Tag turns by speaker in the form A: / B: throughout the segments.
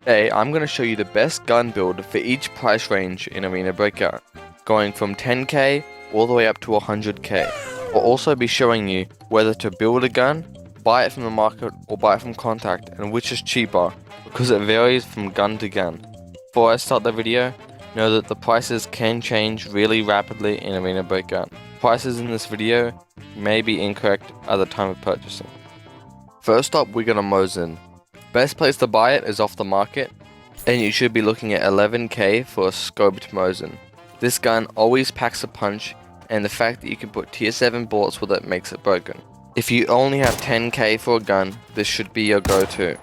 A: Today, I'm going to show you the best gun build for each price range in Arena Breakout, going from 10k all the way up to 100k. I'll also be showing you whether to build a gun, buy it from the market, or buy it from Contact, and which is cheaper, because it varies from gun to gun. Before I start the video, know that the prices can change really rapidly in Arena Breakout. Prices in this video may be incorrect at the time of purchasing. First up, we're going to Mosin. Best place to buy it is off the market, and you should be looking at 11k for a scoped Mosin. This gun always packs a punch, and the fact that you can put tier 7 bullets with it makes it broken. If you only have 10k for a gun, this should be your go-to.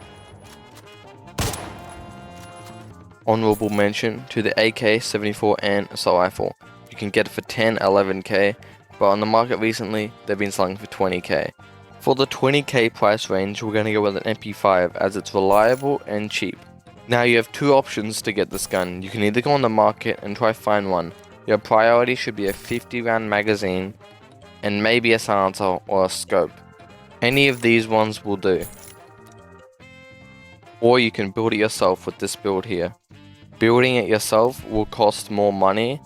A: Honorable mention to the AK-74N assault rifle. You can get it for 10, 11k, but on the market recently, they've been selling for 20k. For the 20k price range, we're going to go with an MP5 as it's reliable and cheap. Now you have two options to get this gun. You can either go on the market and try find one. Your priority should be a 50 round magazine and maybe a silencer or a scope. Any of these ones will do. Or you can build it yourself with this build here. Building it yourself will cost more money,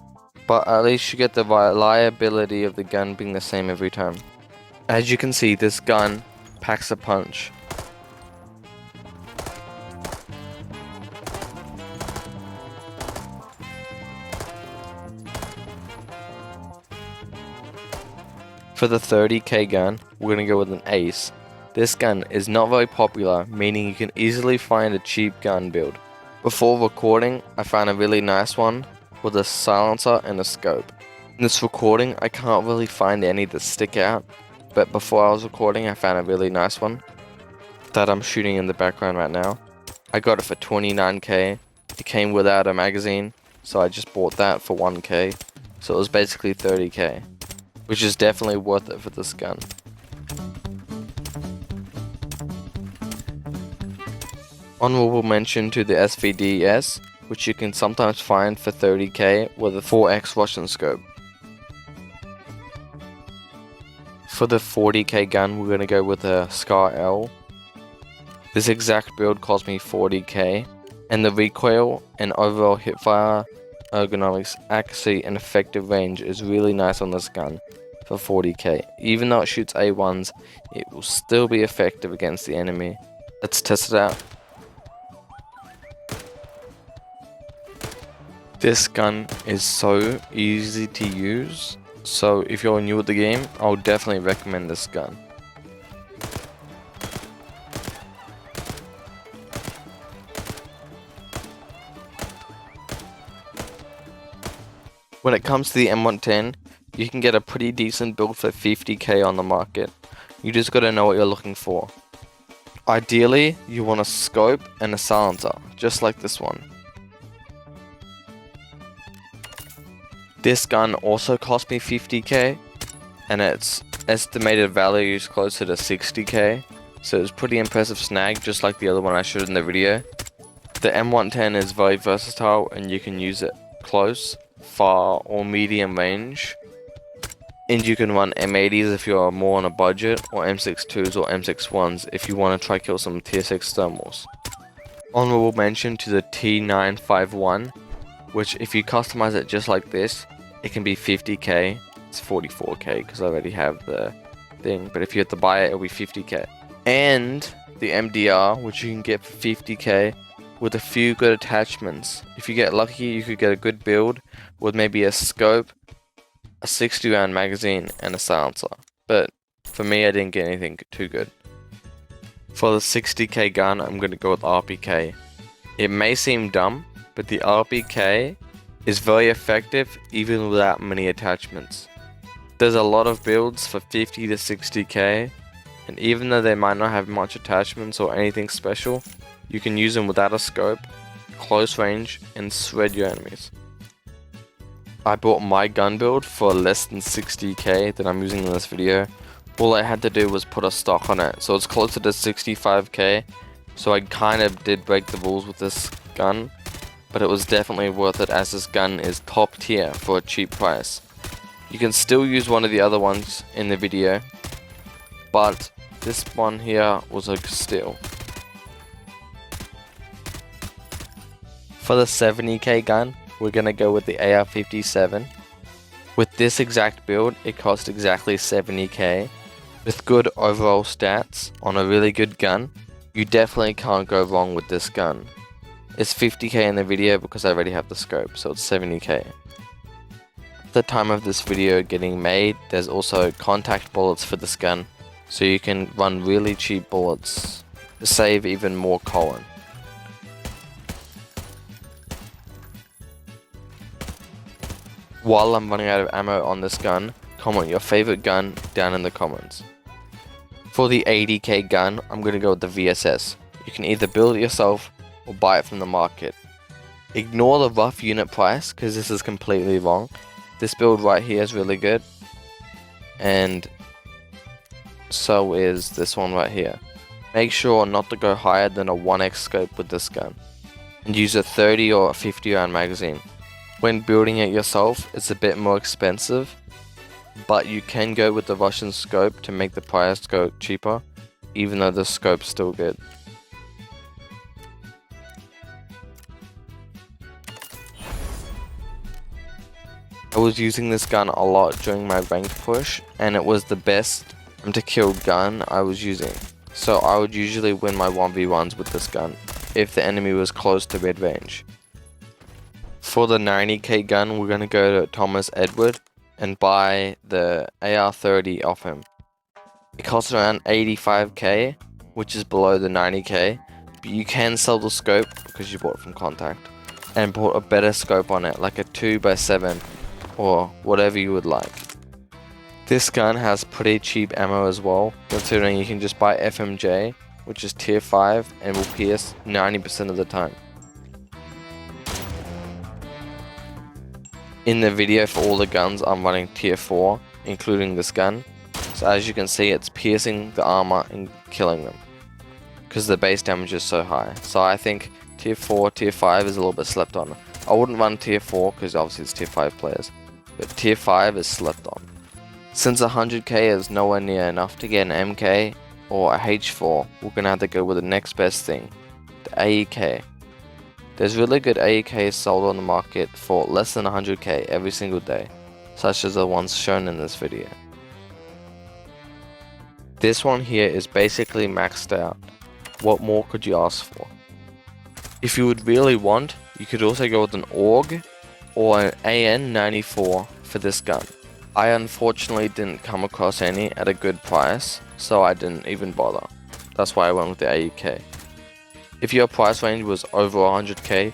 A: but at least you get the reliability of the gun being the same every time. As you can see, this gun packs a punch. For the 30k gun, we're going to go with an Ace. This gun is not very popular, meaning you can easily find a cheap gun build. Before recording, I found a really nice one with a silencer and a scope. In this recording, I can't really find any that stick out, but before I was recording, I found a really nice one that I'm shooting in the background right now. I got it for 29k. It came without a magazine, so I just bought that for 1k. So it was basically 30k, which is definitely worth it for this gun. Honorable mention to the SVDS, which you can sometimes find for 30k with a 4x Russian scope. For the 40k gun, we're going to go with a Scar L. This exact build cost me 40k, and the recoil and overall hipfire, ergonomics, accuracy, and effective range is really nice on this gun for 40k. Even though it shoots A1s, it will still be effective against the enemy. Let's test it out. This gun is so easy to use. So if you're new at the game, I'll definitely recommend this gun. When it comes to the M110, you can get a pretty decent build for 50k on the market. You just gotta know what you're looking for. Ideally, you want a scope and a silencer, just like this one. This gun also cost me 50k, and its estimated value is closer to 60k, so it's pretty impressive snag, just like the other one I showed in the video. The M110 is very versatile, and you can use it close, far, or medium range. And you can run M80s if you're more on a budget, or M62s or M61s if you want to try kill some tier 6 thermals. Honorable mention to the T951, which if you customize it just like this, it can be 50k. It's 44k because I already have the thing, but if you have to buy it, it'll be 50k. And the MDR, which you can get for 50k with a few good attachments. If you get lucky, you could get a good build with maybe a scope, a 60 round magazine, and a silencer. But for me, I didn't get anything too good. For the 60k gun, I'm going to go with RPK. It may seem dumb, but the RPK is very effective even without many attachments. There's a lot of builds for 50 to 60k, and even though they might not have much attachments or anything special, you can use them without a scope, close range, and shred your enemies. I bought my gun build for less than 60k that I'm using in this video. All I had to do was put a stock on it, so it's closer to 65k, so I kind of did break the rules with this gun, but it was definitely worth it as this gun is top tier for a cheap price. You can still use one of the other ones in the video, but this one here was a steal. For the 70k gun, we're gonna go with the AR-57. With this exact build, it cost exactly 70k. With good overall stats on a really good gun, you definitely can't go wrong with this gun. It's 50k in the video because I already have the scope, so it's 70k. At the time of this video getting made, there's also contact bullets for this gun, so you can run really cheap bullets to save even more colon. While I'm running out of ammo on this gun, comment your favorite gun down in the comments. For the 80k gun, I'm going to go with the VSS. You can either build it yourself or buy it from the market. Ignore the rough unit price because this is completely wrong. This build right here is really good, and so is this one right here. Make sure not to go higher than a 1x scope with this gun, and use a 30 or a 50 round magazine. When building it yourself, it's a bit more expensive, but you can go with the Russian scope to make the price go cheaper, even though the scope's still good. I was using this gun a lot during my ranked push, and it was the best to kill gun I was using. So I would usually win my 1v1s with this gun, if the enemy was close to mid range. For the 90k gun, we're going to go to Thomas Edward and buy the AR-30 off him. It costs around 85k, which is below the 90k, but you can sell the scope because you bought it from Contact, and bought a better scope on it, like a 2x7 or whatever you would like. This gun has pretty cheap ammo as well, considering you can just buy FMJ, which is tier 5 and will pierce 90% of the time. In the video for all the guns, I'm running tier 4, including this gun. So as you can see, it's piercing the armor and killing them, because the base damage is so high. So I think tier 4, tier 5 is a little bit slept on. I wouldn't run tier 4 because obviously it's tier 5 players, but tier 5 is slept on. Since 100k is nowhere near enough to get an MK or a H4, we're going to have to go with the next best thing, the AEK. There's really good AEKs sold on the market for less than 100k every single day, such as the ones shown in this video. This one here is basically maxed out. What more could you ask for? If you would really want, you could also go with an AUG or an AN-94 for this gun. I unfortunately didn't come across any at a good price, so I didn't even bother. That's why I went with the AEK. If your price range was over 100k,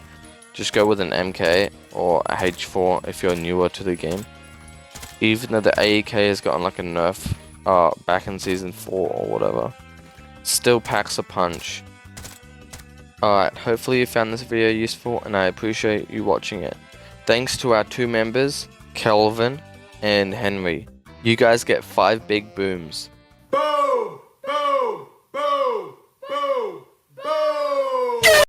A: just go with an MK or a H4 if you're newer to the game. Even though the AEK has gotten like a nerf back in season 4 or whatever, still packs a punch. Alright, hopefully you found this video useful and I appreciate you watching it. Thanks to our 2 members, Kelvin and Henry. You guys get 5 big booms.